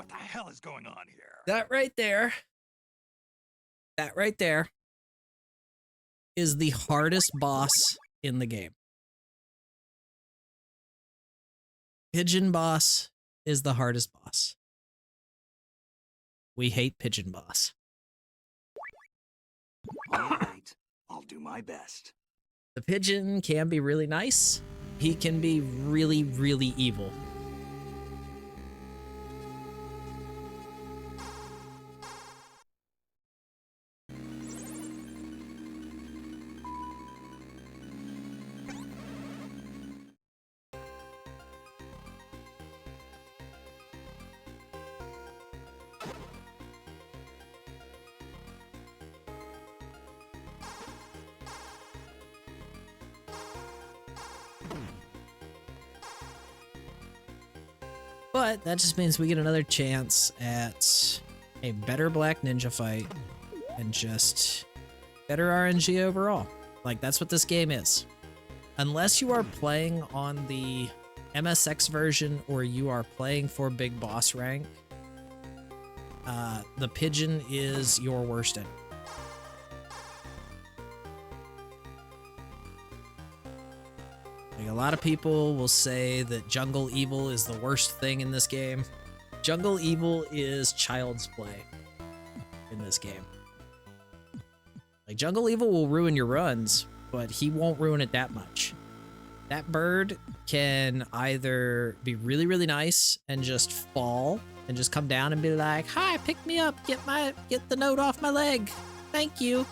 What the hell is going on here? That right there is the hardest boss in the game. Pigeon boss is the hardest boss. We hate Pigeon boss. All right, I'll do my best. The pigeon can be really nice. He can be really, really evil. But that just means we get another chance at a better Black Ninja fight and just better RNG overall. Like, that's what this game is. Unless you are playing on the MSX version or you are playing for Big Boss rank, the pigeon is your worst enemy. Like, a lot of people will say that Jungle Evil is the worst thing in this game. Jungle Evil is child's play in this game. Like, Jungle Evil will ruin your runs, but he won't ruin it that much. That bird can either be really, really nice and just fall and just come down and be like, "Hi, pick me up, get the note off my leg. Thank you."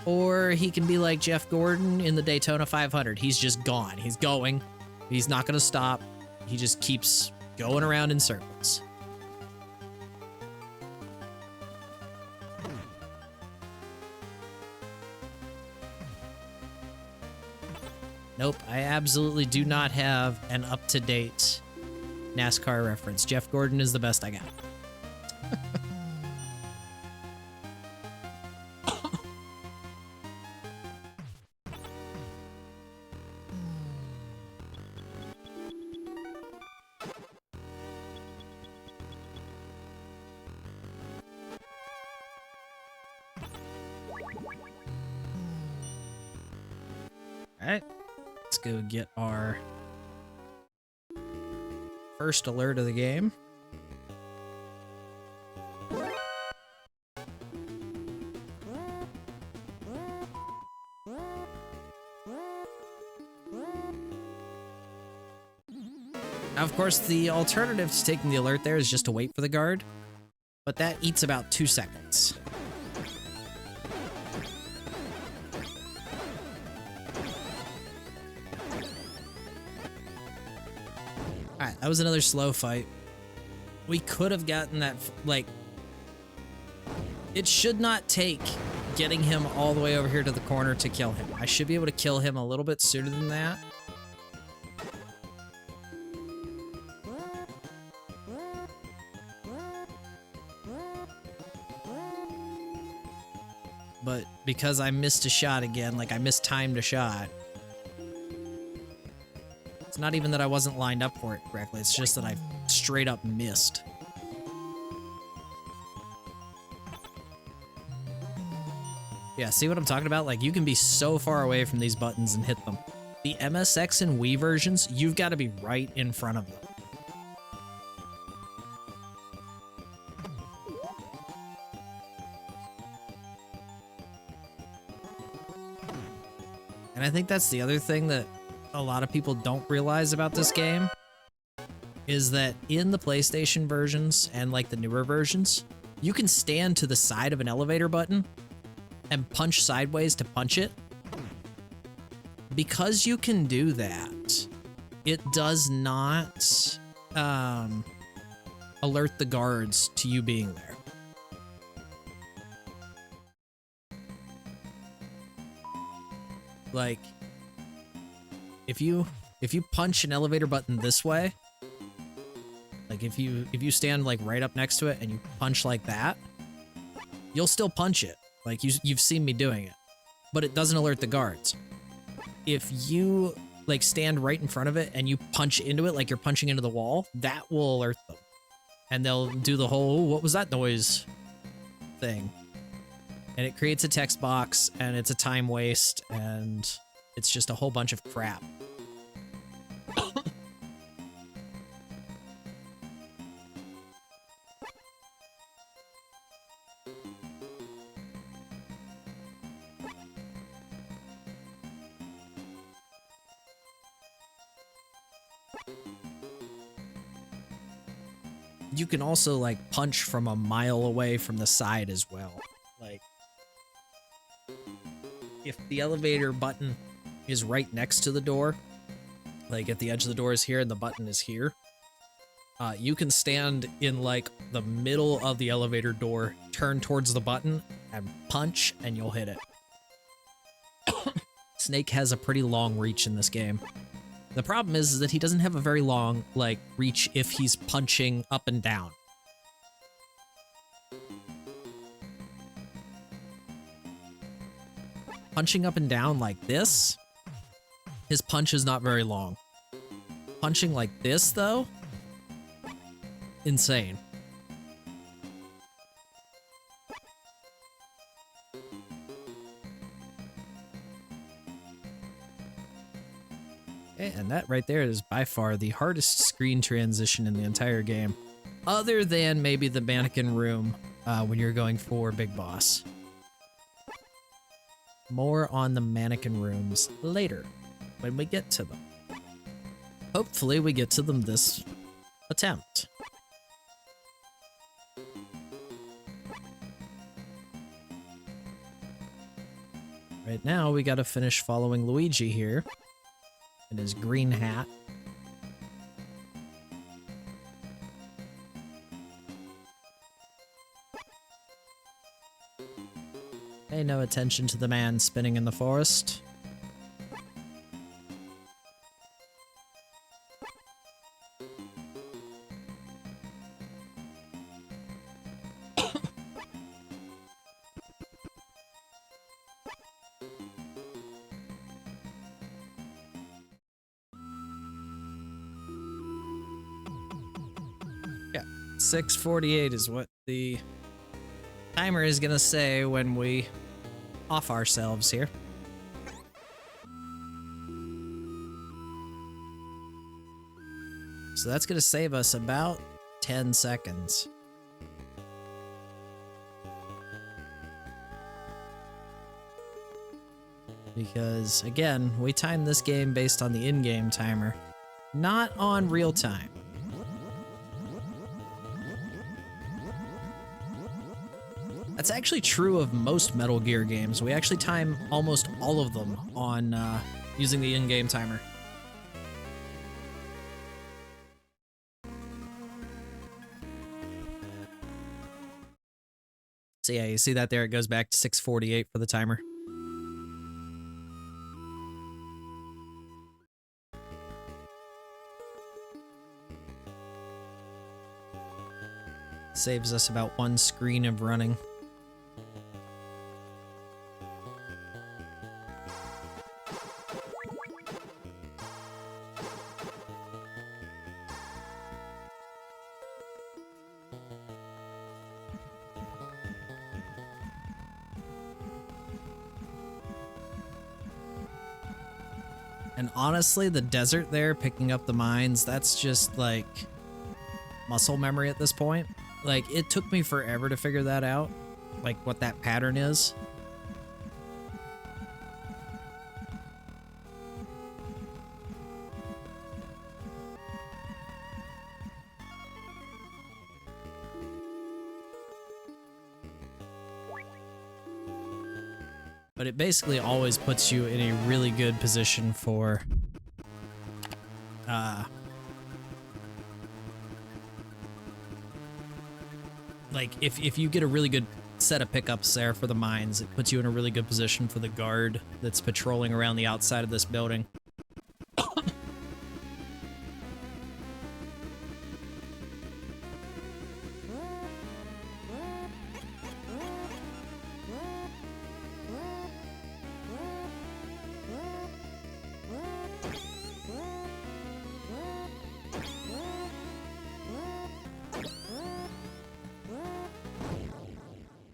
Or he can be like Jeff Gordon in the Daytona 500. He's just gone. He's going. He's not going to stop. He just keeps going around in circles. Nope, I absolutely do not have an up-to-date NASCAR reference. Jeff Gordon is the best I got. Alright, let's go get our first alert of the game. Now, of course, the alternative to taking the alert there is just to wait for the guard, but that eats about 2 seconds. Alright, that was another slow fight. We could have gotten that, like, it should not take getting him all the way over here to the corner to kill him. I should be able to kill him a little bit sooner than that. But because I missed a shot again, like I mistimed a shot, it's not even that I wasn't lined up for it correctly, it's just that I straight up missed. Yeah, see what I'm talking about? Like, you can be so far away from these buttons and hit them. The MSX and Wii versions, you've got to be right in front of them. And I think that's the other thing that a lot of people don't realize about this game, is that in the PlayStation versions and like the newer versions, you can stand to the side of an elevator button and punch sideways to punch it. Because you can do that, it does not alert the guards to you being there. Like, if you punch an elevator button this way, like if you stand like right up next to it and you punch like that, you'll still punch it. Like, you've seen me doing it, but it doesn't alert the guards. If you like stand right in front of it and you punch into it like you're punching into the wall, that will alert them. and they'll do the whole, "Ooh, what was that noise?" thing. And it creates a text box, and it's a time waste, and it's just a whole bunch of crap. You can also like punch from a mile away from the side as well. Like, if the elevator button is right next to the door, like if the edge of the door is here and the button is here, you can stand in like the middle of the elevator door, turn towards the button, and punch, and you'll hit it. Snake has a pretty long reach in this game. The problem is that he doesn't have a very long, like, reach if he's punching up and down. Punching up and down like this, his punch is not very long. Punching like this, though, insane. And that right there is by far the hardest screen transition in the entire game, other than maybe the mannequin room when you're going for Big Boss. More on the mannequin rooms later, when we get to them. Hopefully we get to them this attempt. Right now we gotta finish following Luigi here. In his green hat. Pay no attention to the man spinning in the forest. Yeah, 6:48 is what the timer is gonna say when we off ourselves here. So that's gonna save us about 10 seconds. Because, again, we timed this game based on the in-game timer, not on real time. That's actually true of most Metal Gear games. We actually time almost all of them on using the in-game timer. So yeah, you see that there? It goes back to 6:48 for the timer. Saves us about one screen of running. And honestly, the desert there, picking up the mines, that's just like muscle memory at this point. Like, it took me forever to figure that out, like what that pattern is. But it basically always puts you in a really good position for like if you get a really good set of pickups there for the mines, it puts you in a really good position for the guard that's patrolling around the outside of this building.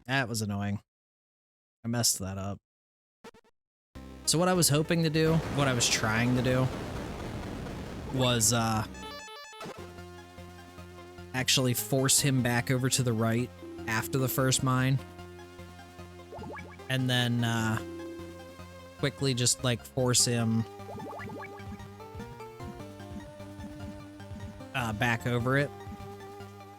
That was annoying. I messed that up. So what I was hoping to do, what I was trying to do, was actually force him back over to the right after the first mine. And then quickly just like force him back over it,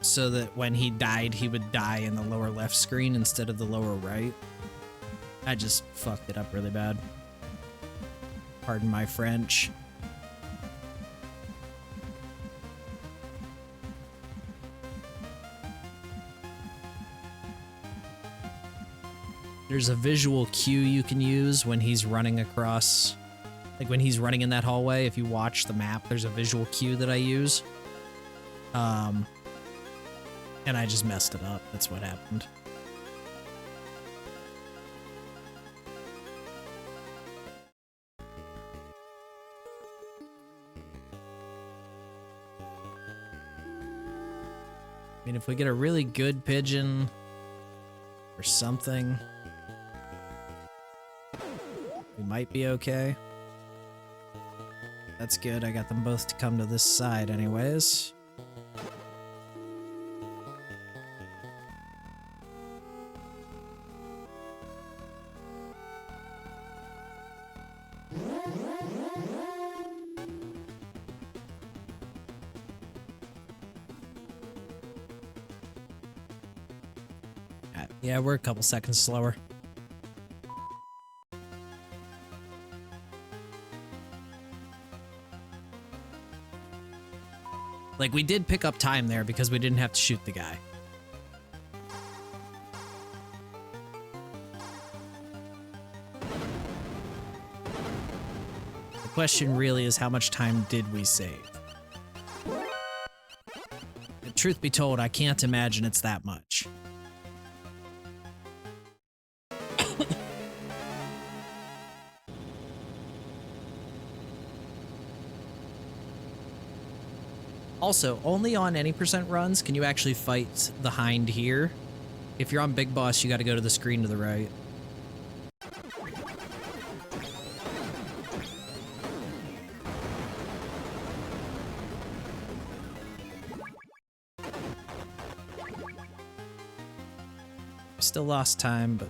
so that when he died, he would die in the lower left screen instead of the lower right. I just fucked it up really bad. Pardon my French. There's a visual cue you can use when he's running across, like when he's running in that hallway. If you watch the map, there's a visual cue that I use. And I just messed it up. That's what happened. I mean, if we get a really good pigeon or something, we might be okay. That's good. I got them both to come to this side anyways. Yeah, we're a couple seconds slower. Like, we did pick up time there because we didn't have to shoot the guy. The question really is, how much time did we save? And truth be told, I can't imagine it's that much. Also, only on any percent runs can you actually fight the hind here. If you're on Big Boss, you gotta go to the screen to the right. Still lost time, but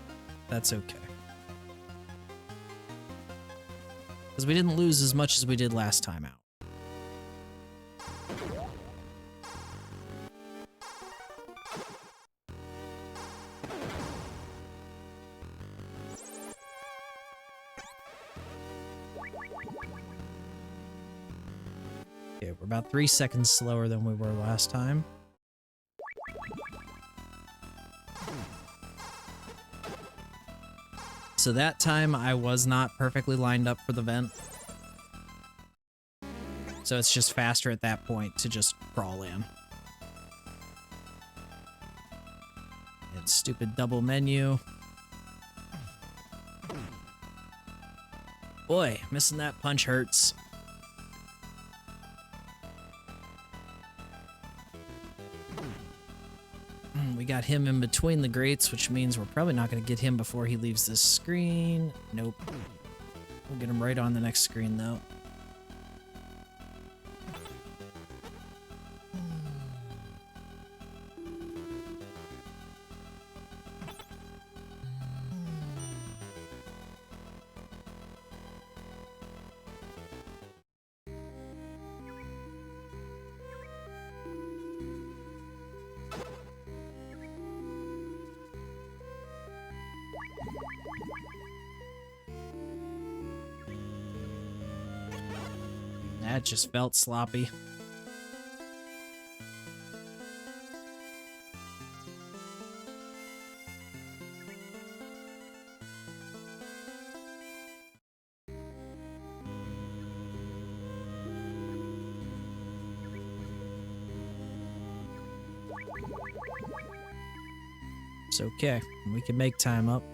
that's okay. Because we didn't lose as much as we did last time out. Okay, we're about 3 seconds slower than we were last time. So that time I was not perfectly lined up for the vent. So it's just faster at that point to just crawl in. And stupid double menu. Boy, missing that punch hurts. We got him in between the grates, which means we're probably not going to get him before he leaves this screen. Nope. We'll get him right on the next screen, though. That just felt sloppy. It's okay. We can make time up.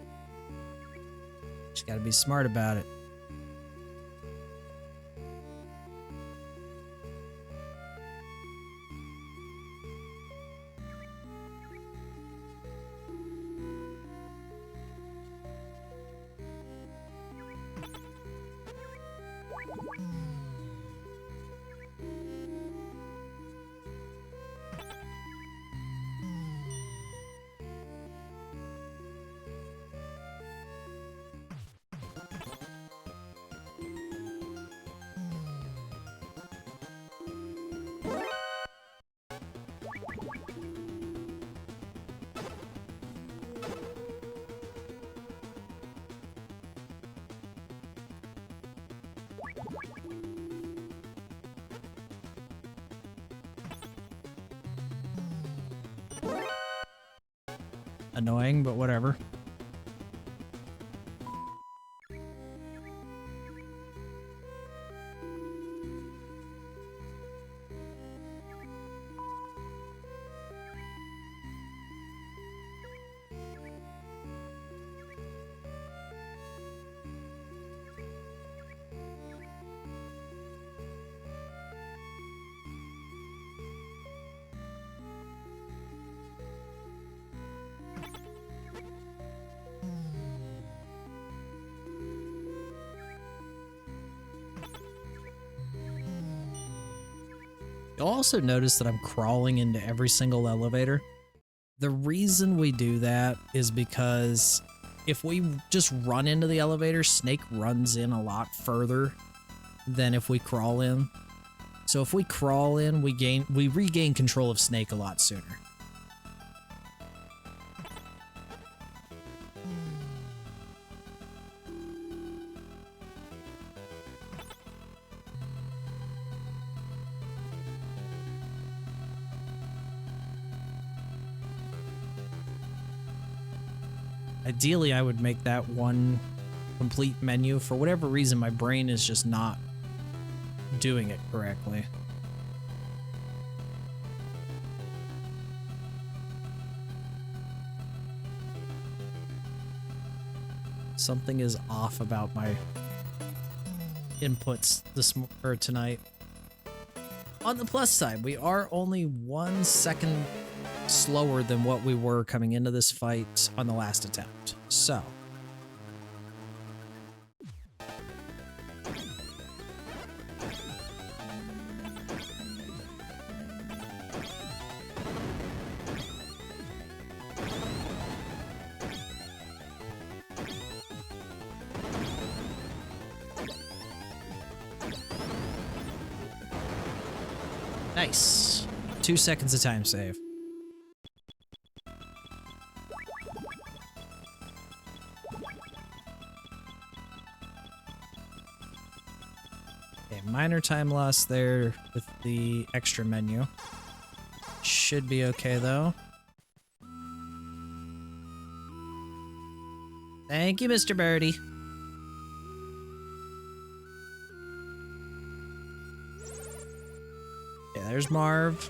Just gotta be smart about it. Annoying, but whatever. You'll also notice that I'm crawling into every single elevator. The reason we do that is because if we just run into the elevator, Snake runs in a lot further than if we crawl in. So if we crawl in, we regain control of Snake a lot sooner. Ideally, I would make that one complete menu. For whatever reason, my brain is just not doing it correctly. Something is off about my inputs tonight. On the plus side, we are only 1 second slower than what we were coming into this fight on the last attempt. So, nice. 2 seconds of time save. Minor time loss there with the extra menu. Should be okay though. Thank you, Mr. Birdie. Okay, there's Marv.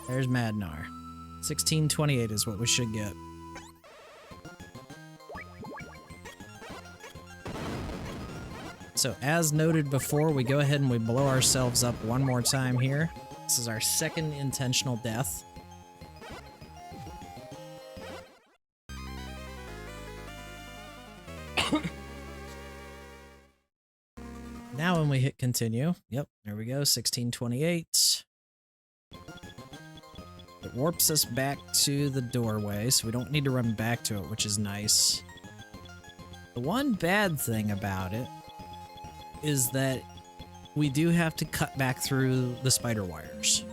There's Madnar. 1628 is what we should get. So as noted before, we go ahead and we blow ourselves up one more time here. This is our second intentional death. Now when we hit continue, yep, there we go, 1628. It warps us back to the doorway, so we don't need to run back to it, which is nice. The one bad thing about it is that we do have to cut back through the spider wires,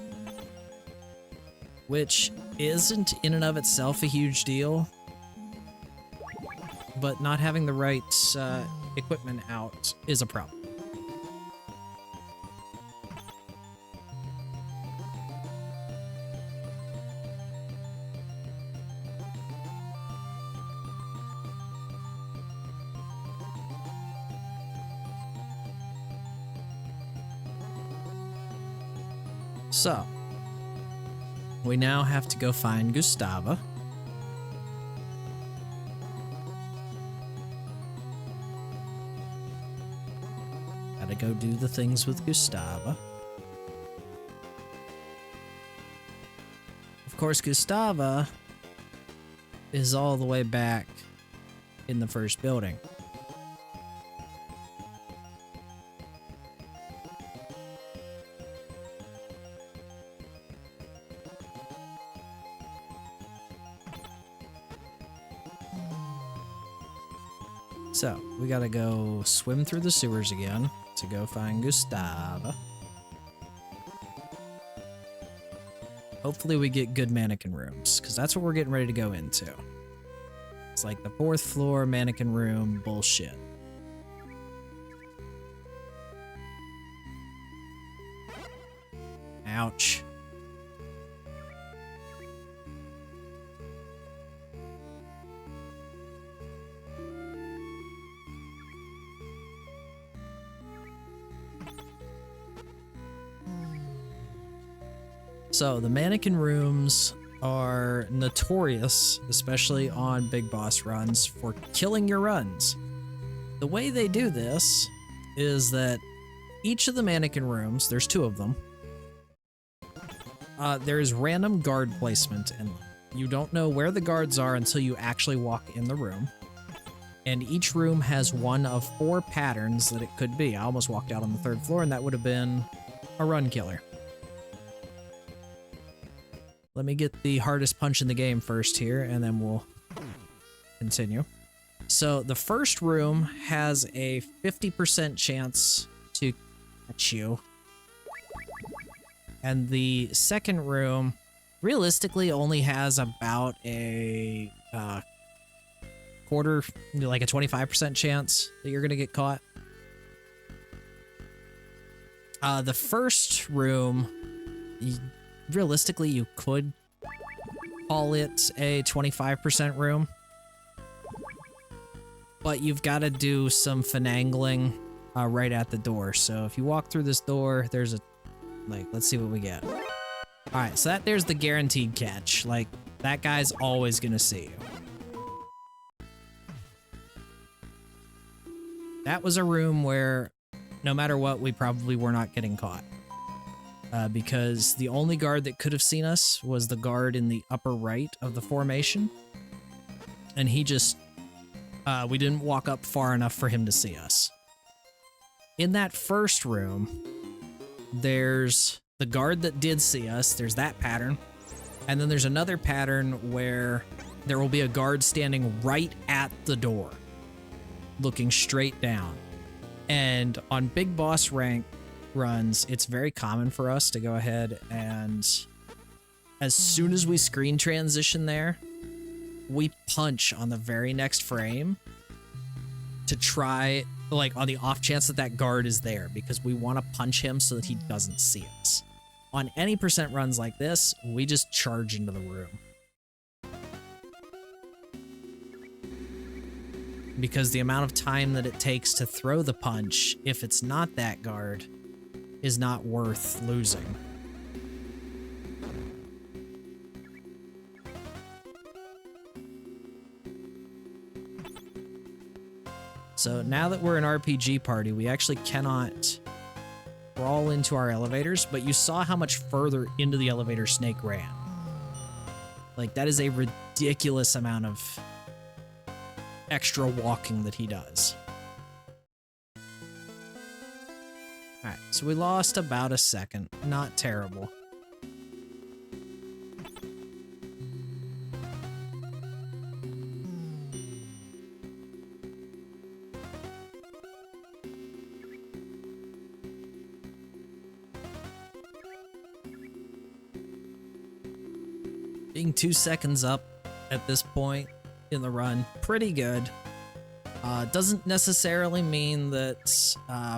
which isn't in and of itself a huge deal, but not having the right equipment out is a problem. So, we now have to go find Gustava. Gotta go do the things with Gustava. Of course, Gustava is all the way back in the first building. So, we gotta go swim through the sewers again to go find Gustave. Hopefully we get good mannequin rooms, because that's what we're getting ready to go into. It's like the 4th floor mannequin room bullshit. Ouch. So the mannequin rooms are notorious, especially on big boss runs, for killing your runs. The way they do this is that each of the mannequin rooms, there's 2 of them, there's random guard placement in them. You don't know where the guards are until you actually walk in the room. And each room has one of 4 patterns that it could be. I almost walked out on the 3rd floor and that would have been a run killer. Let me get the hardest punch in the game first here, and then we'll continue. So the first room has a 50% chance to catch you. And the second room realistically only has about a quarter, like a 25% chance that you're going to get caught. The first room, realistically, you could call it a 25% room, but you've got to do some finagling right at the door. So if you walk through this door, there's a, like, let's see what we get. All right, so there's the guaranteed catch. Like, that guy's always gonna see you. That was a room where no matter what, we probably were not getting caught. Because the only guard that could have seen us was the guard in the upper right of the formation. And he just, we didn't walk up far enough for him to see us. In that first room, there's the guard that did see us, there's that pattern. And then there's another pattern where there will be a guard standing right at the door, looking straight down. And on big boss rank runs, it's very common for us to go ahead and as soon as we screen transition there, we punch on the very next frame to try, like, on the off chance that that guard is there, because we want to punch him so that he doesn't see us. On any percent runs like this, we just charge into the room. Because the amount of time that it takes to throw the punch, if it's not that guard, is not worth losing. So now that we're an RPG party, we actually cannot crawl into our elevators, but you saw how much further into the elevator Snake ran. Like, that is a ridiculous amount of extra walking that he does. Alright, so we lost about a second. Not terrible. Being 2 seconds up at this point in the run, pretty good. Doesn't necessarily mean that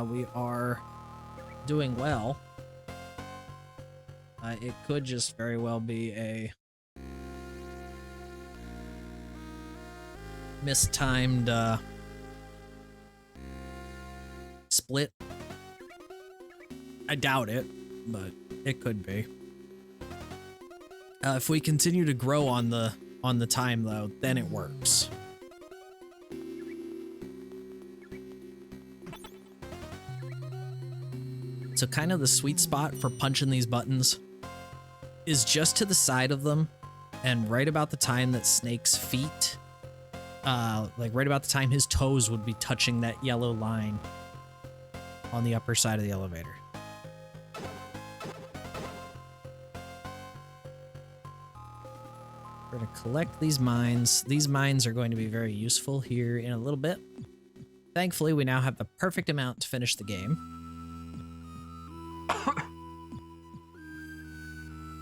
we are doing well. It could just very well be a mistimed split. I doubt it, but it could be. If we continue to grow on the time though, then it works. So kind of the sweet spot for punching these buttons is just to the side of them and right about the time that Snake's feet, like right about the time his toes would be touching that yellow line on the upper side of the elevator. We're going to collect these mines. These mines are going to be very useful here in a little bit. Thankfully, we now have the perfect amount to finish the game.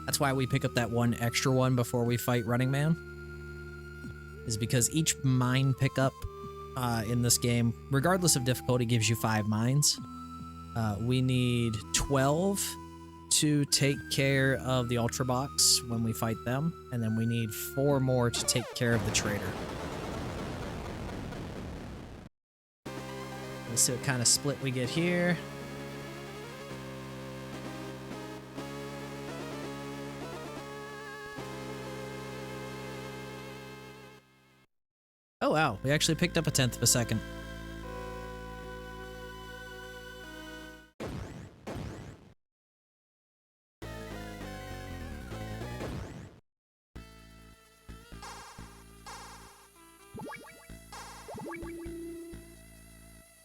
That's why we pick up that one extra one before we fight Running Man. Is because each mine pickup in this game, regardless of difficulty, gives you 5 mines. We need 12 to take care of the Ultra Box when we fight them, and then we need 4 more to take care of the trader. Let's see what kind of split we get here. Oh wow, we actually picked up 1/10 of a second.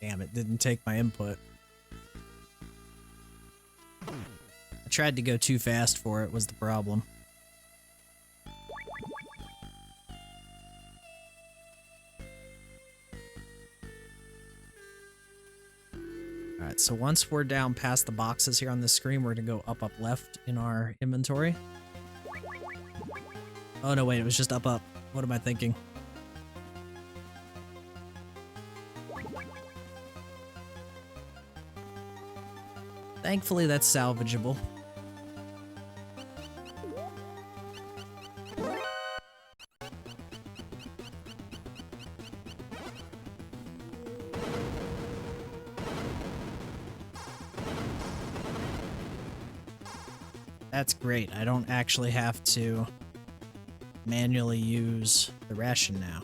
Damn, it didn't take my input. I tried to go too fast for it, was the problem. Alright, so once we're down past the boxes here on the screen, we're gonna go up left in our inventory. Oh no, wait, it was just up. What am I thinking? Thankfully, that's salvageable. That's great. I don't actually have to manually use the ration now.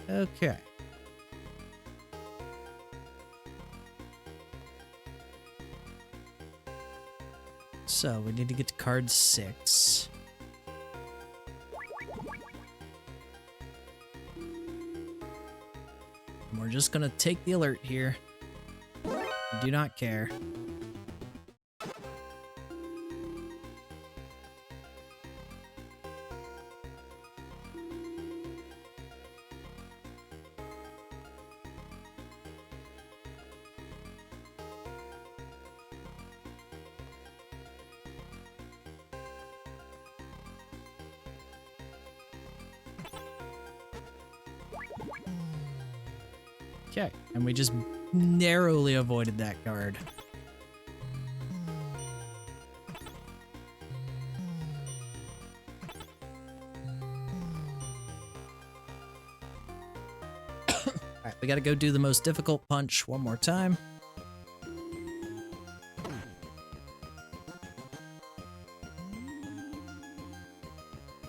Okay. So we need to get to card 6. And we're just gonna take the alert here. I do not care. Okay, and we just narrowly avoided that guard. Alright, we gotta go do the most difficult punch one more time.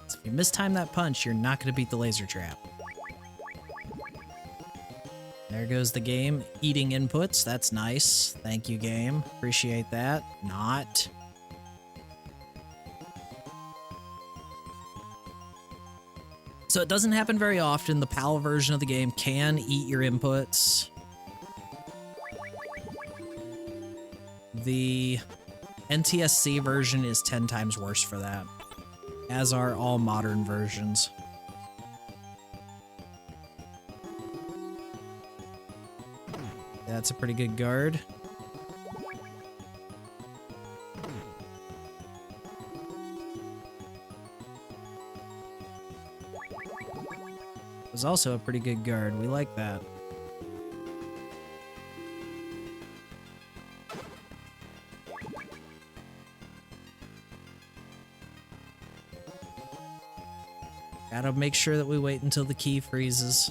So if you mistime that punch, you're not gonna beat the laser trap. There goes the game, eating inputs. That's nice. Thank you, game. Appreciate that. Not. So it doesn't happen very often. The PAL version of the game can eat your inputs. The NTSC version is 10 times worse for that, as are all modern versions. That's a pretty good guard. It was also a pretty good guard. We like that. Gotta make sure that we wait until the key freezes.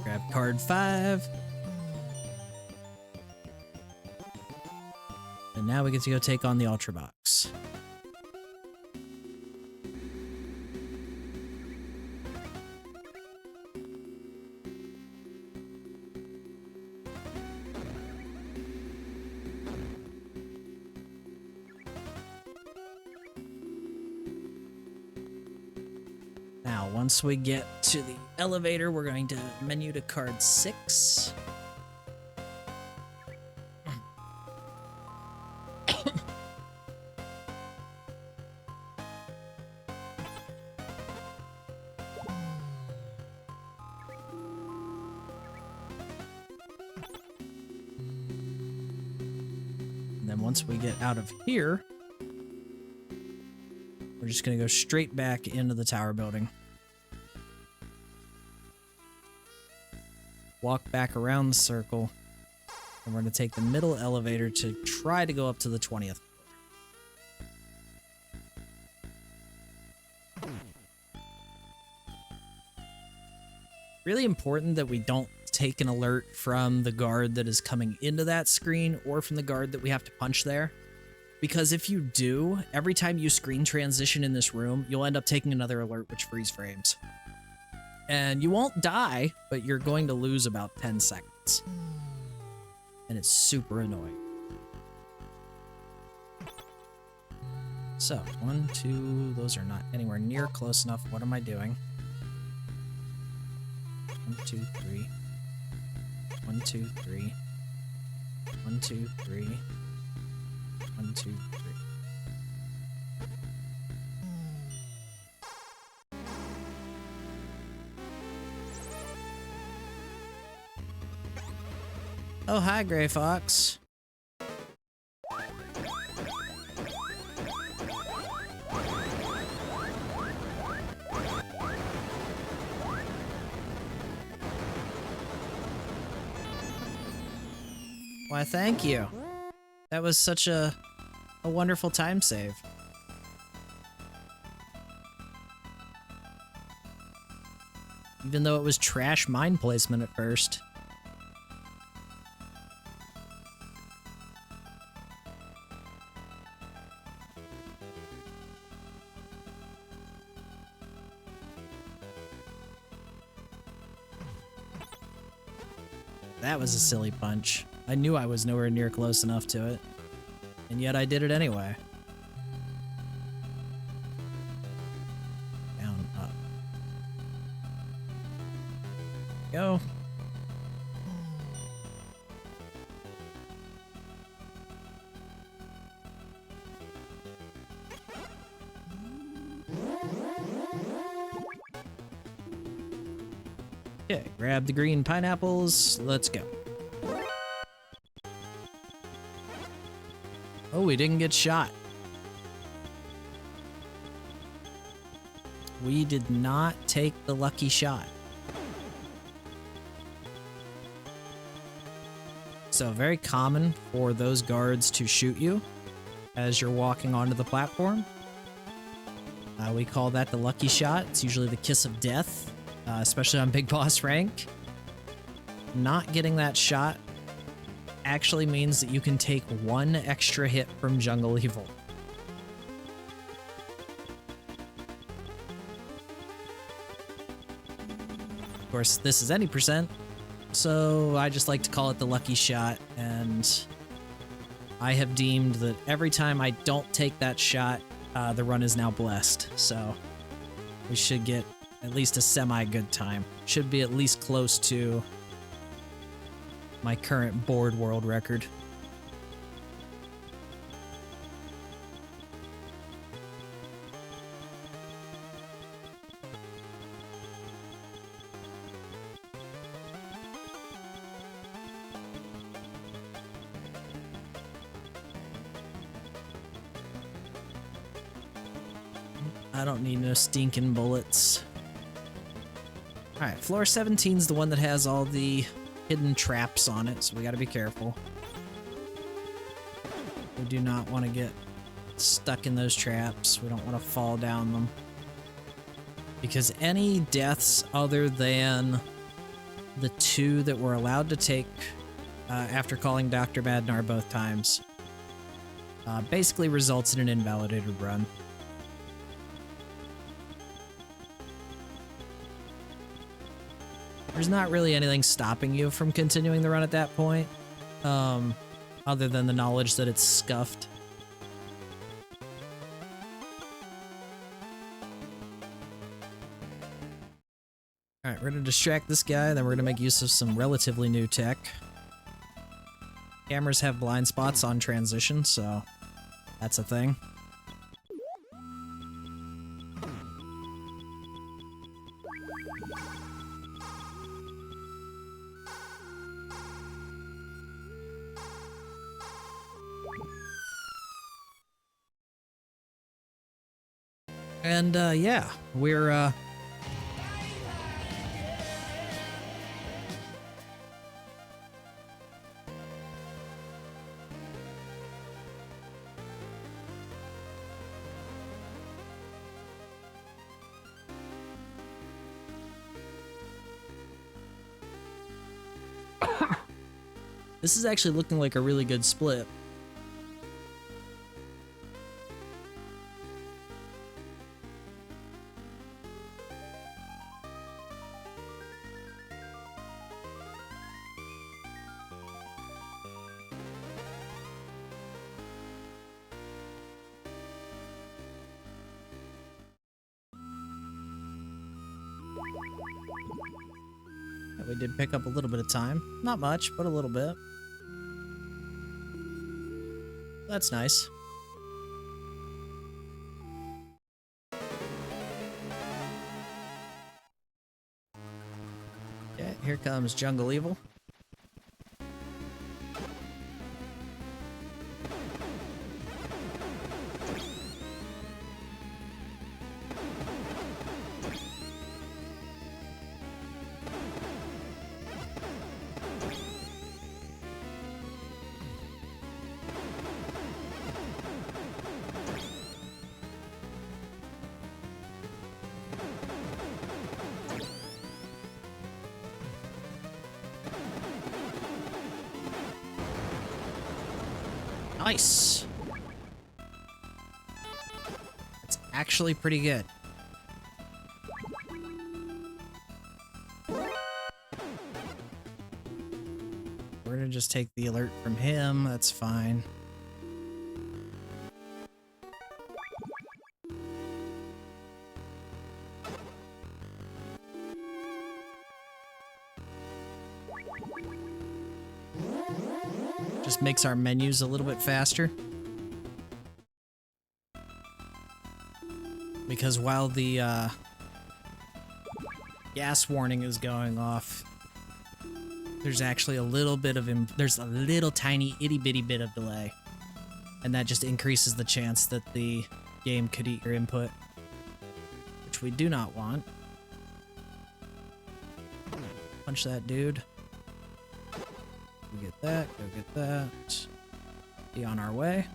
Grab card 5. And now we get to go take on the Ultra Box. Now, once we get to the elevator, we're going to menu to card 6. And then once we get out of here, we're just going to go straight back into the tower building. Walk back around the circle, and we're going to take the middle elevator to try to go up to the 20th floor. Really important that we don't take an alert from the guard that is coming into that screen or from the guard that we have to punch there. Because if you do, every time you screen transition in this room, you'll end up taking another alert which freeze frames. And you won't die, but you're going to lose about 10 seconds. And it's super annoying. So, 1, 2, those are not anywhere near close enough. What am I doing? 1, 2, 3. 1, 2, 3. 1, 2, 3. 1, 2, 3. Oh, hi, Gray Fox. Why, thank you. That was such a wonderful time save. Even though it was trash mine placement at first. That was a silly punch. I knew I was nowhere near close enough to it. And yet I did it anyway. Down, up. Go. Okay, grab the green pineapples. Let's go. Oh, we didn't get shot. We did not take the lucky shot. So very common for those guards to shoot you as you're walking onto the platform. We call that the lucky shot. It's usually the kiss of death, especially on Big Boss rank. Not getting that shot actually means that you can take 1 extra hit from Jungle Evil. Of course, this is any percent, so I just like to call it the lucky shot, and I have deemed that every time I don't take that shot, the run is now blessed, so we should get at least a semi-good time. Should be at least close to my current board world record. I don't need no stinking bullets. Alright, floor 17 is the one that has all the hidden traps on it, so we gotta be careful. We do not want to get stuck in those traps. We don't want to fall down them. Because any deaths other than the 2 that we're allowed to take after calling Dr. Badnar both times basically results in an invalidated run. There's not really anything stopping you from continuing the run at that point, other than the knowledge that it's scuffed. We're gonna distract this guy, then we're gonna make use of some relatively new tech. Cameras have blind spots on transition, so that's a thing. And yeah, we're this is actually looking like a really good split. We did pick up a little bit of time. Not much, but a little bit. That's nice. Okay, here comes Jungle Evil. Nice. It's actually pretty good. We're gonna just take the alert from him. That's fine. Just makes our menus a little bit faster. Because while the gas warning is going off, there's actually a little bit of there's a little tiny itty bitty bit of delay, and that just increases the chance that the game could eat your input, which we do not want. Punch that dude. Go get that, go get that. Be on our way.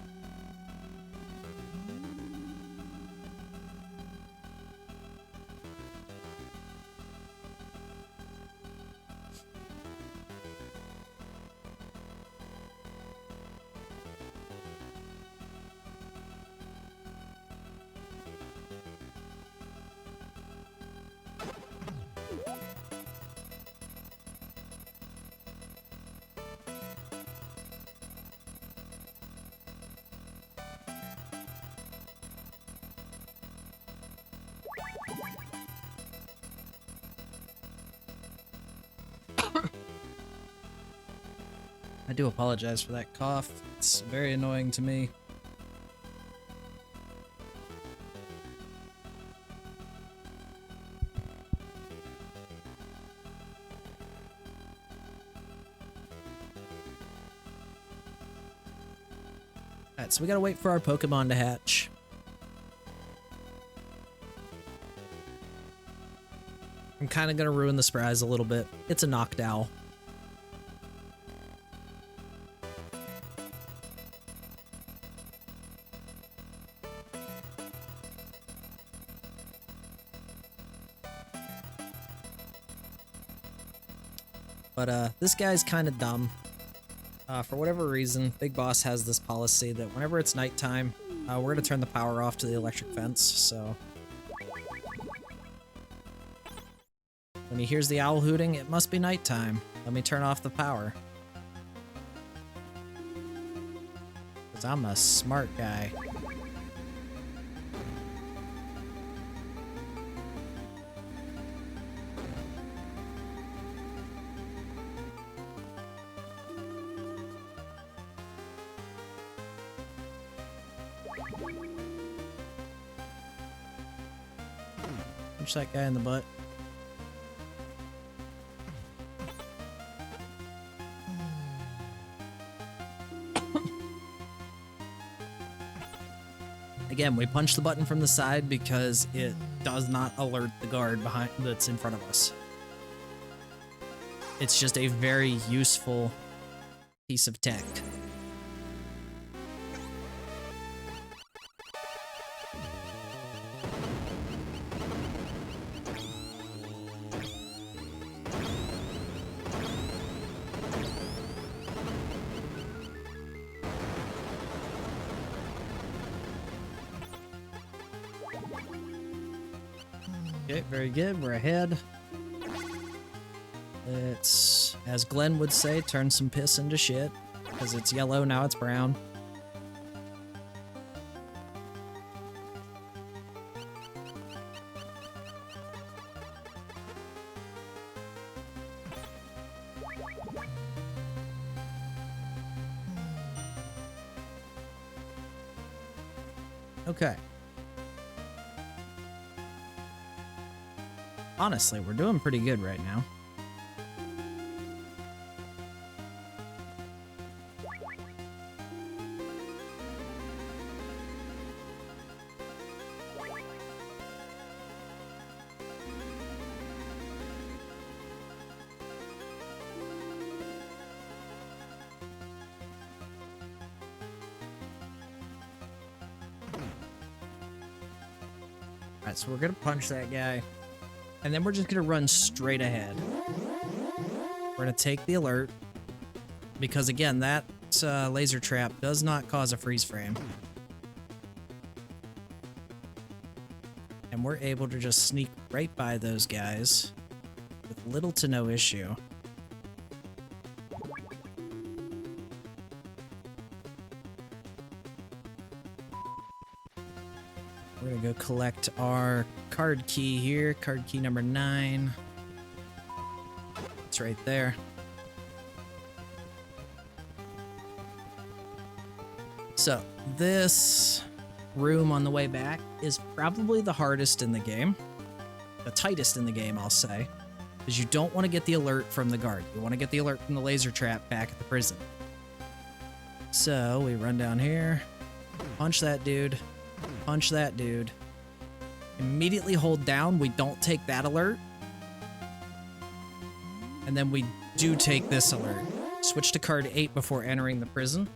I do apologize for that cough. It's very annoying to me. Alright, so we gotta wait for our Pokemon to hatch. I'm kinda gonna ruin the surprise a little bit. It's a Noctowl. But this guy's kind of dumb. For whatever reason, Big Boss has this policy that whenever it's nighttime, we're going to turn the power off to the electric fence, so... When he hears the owl hooting, it must be nighttime. Let me turn off the power. Because I'm a smart guy. Punch that guy in the butt. Again, we punch the button from the side because it does not alert the guard behind that's in front of us. It's just a very useful piece of tech. Okay, very good. We're ahead. Let's, as Glenn would say, turn some piss into shit. Because it's yellow, now it's brown. Okay. Honestly, we're doing pretty good right now. Alright, so we're gonna punch that guy. And then we're just gonna run straight ahead. We're gonna take the alert. Because again, that laser trap does not cause a freeze frame. And we're able to just sneak right by those guys with little to no issue. We're gonna go collect our card key here, card key number 9. It's right there. So, this room on the way back is probably the hardest in the game. The tightest in the game, I'll say. Because you don't want to get the alert from the guard. You want to get the alert from the laser trap back at the prison. So, we run down here, punch that dude. Punch that dude. Immediately hold down. We don't take that alert. And then we do take this alert. Switch to card 8 before entering the prison.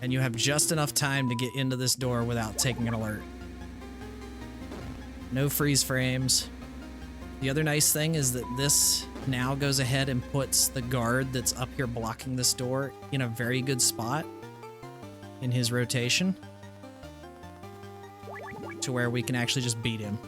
And you have just enough time to get into this door without taking an alert. No freeze frames. The other nice thing is that this now goes ahead and puts the guard that's up here blocking this door in a very good spot in his rotation to where we can actually just beat him.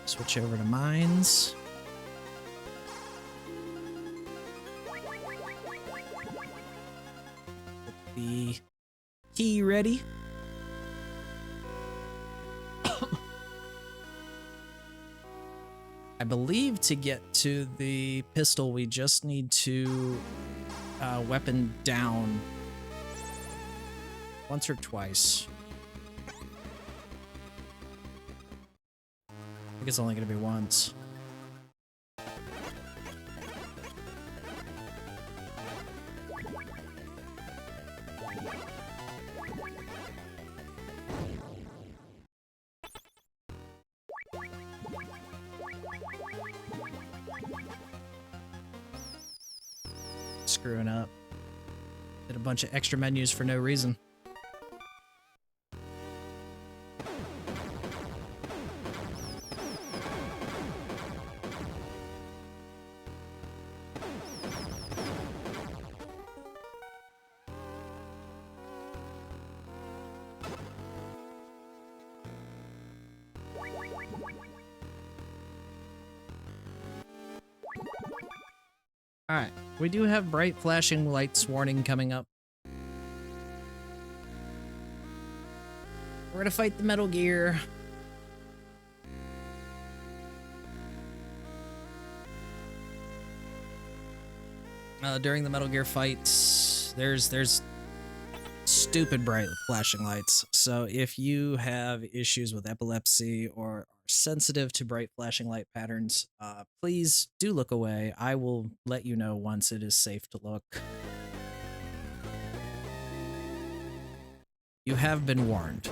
Switch over to mines. Get the key ready. I believe to get to the pistol, we just need to weapon down once or twice. I think it's only going to be once. Screwing up. Did a bunch of extra menus for no reason. Alright, we do have bright flashing lights warning coming up. We're gonna fight the Metal Gear. During the Metal Gear fights, there's stupid bright flashing lights. So if you have issues with epilepsy or are sensitive to bright flashing light patterns, please do look away. I will let you know once it is safe to look. You have been warned.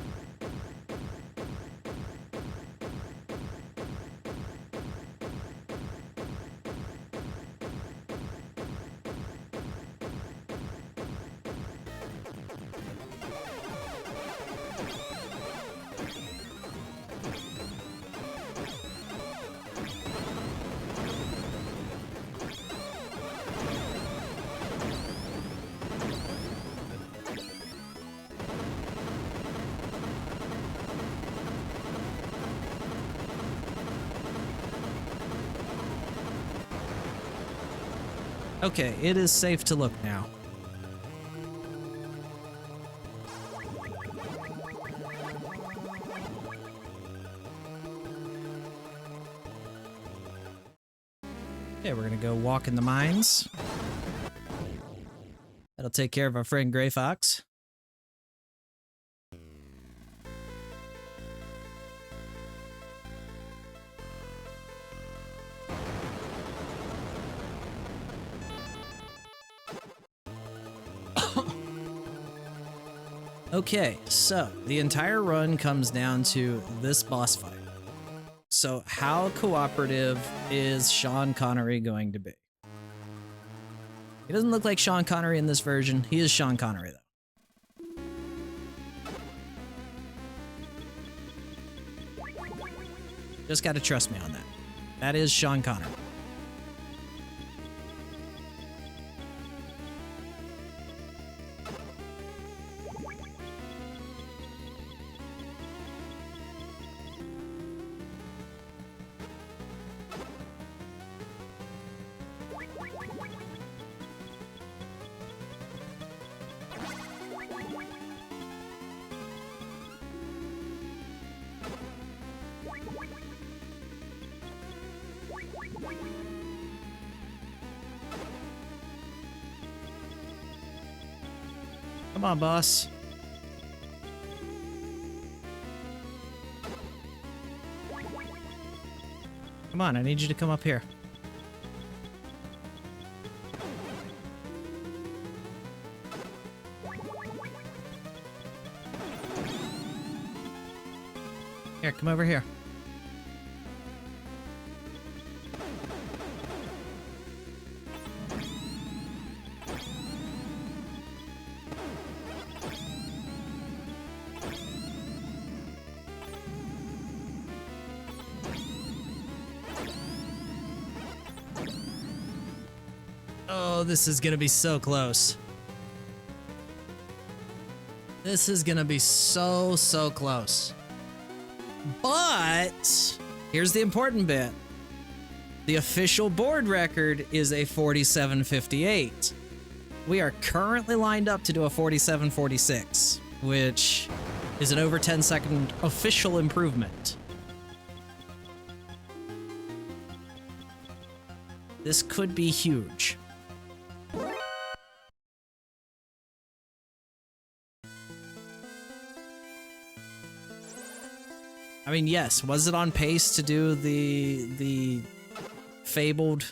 Okay, it is safe to look now. Okay, we're gonna go walk in the mines. That'll take care of our friend Gray Fox. Okay, so the entire run comes down to this boss fight. So how cooperative is Sean Connery going to be? He doesn't look like Sean Connery in this version. He is Sean Connery, though. Just gotta trust me on that. That is Sean Connery. Come on, boss. Come on, I need you to come up here. Here, come over here. Oh, this is gonna be so close. This is gonna be so close. But here's the important bit. The official board record is a 47:58. We are currently lined up to do a 47:46, which is an over 10-second official improvement. This could be huge. I mean, yes, was it on pace to do the fabled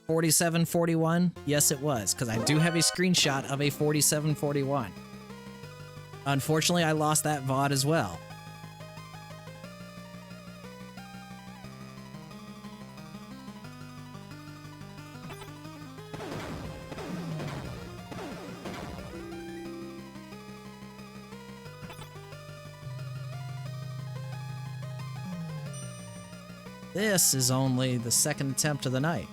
47:41? Yes, it was, because I do have a screenshot of a 47:41. Unfortunately, I lost that VOD as well. This is only the second attempt of the night.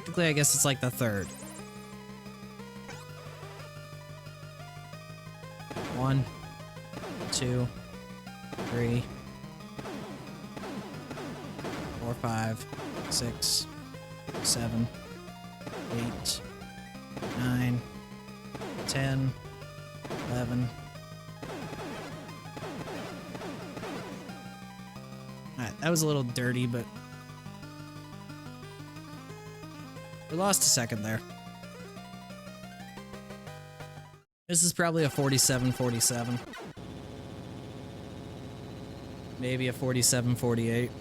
technically, I guess it's like the third. 1, 2, 3, 4, 5, 6, 7, 8, 9, 10, 11. Alright, that was a little dirty, but we lost a second there. This is probably a 47-47. Maybe a 47-48.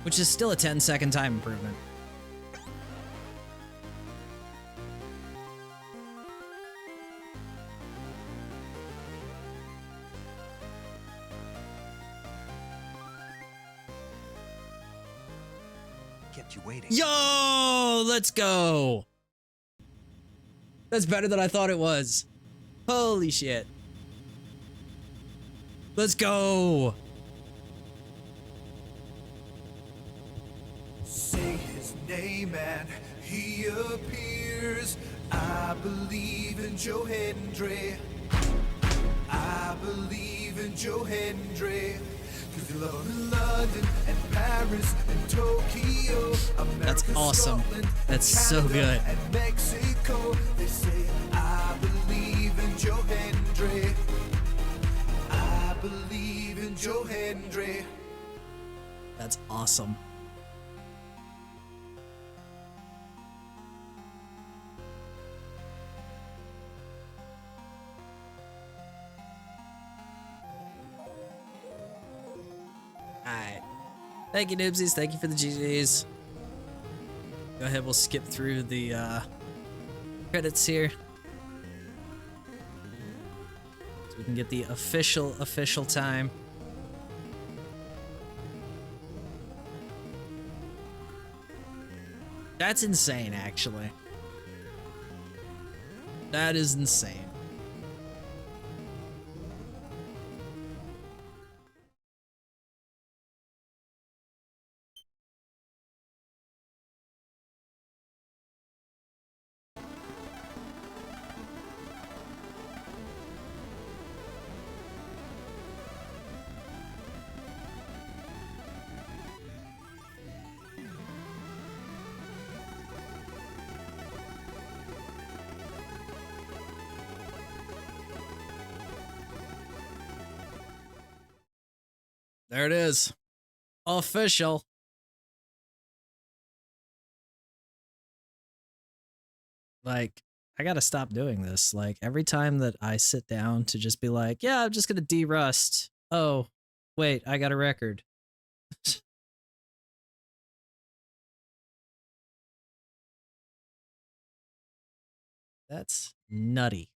Which is still a 10-second time improvement. Kept you waiting. Yo, let's go. That's better than I thought it was. Holy shit. Let's go. Say his name and he appears. I believe in Joe Hendry. I believe in Joe Hendry. Cause you love him in London and Paris and Tokyo. America, That's awesome. Scotland, That's so Canada, good. And Mexico. They say I believe in Joe Hendry. I believe in Joe Hendry. That's awesome. Alright. Thank you, Noobsies. Thank you for the GGs. Go ahead, we'll skip through the credits here. So we can get the official time. That's insane, actually. That is insane. There it is. Official. Like, I gotta stop doing this. Like, every time that I sit down to just be like, yeah, I'm just gonna de-rust. Oh, wait, I got a record. That's nutty.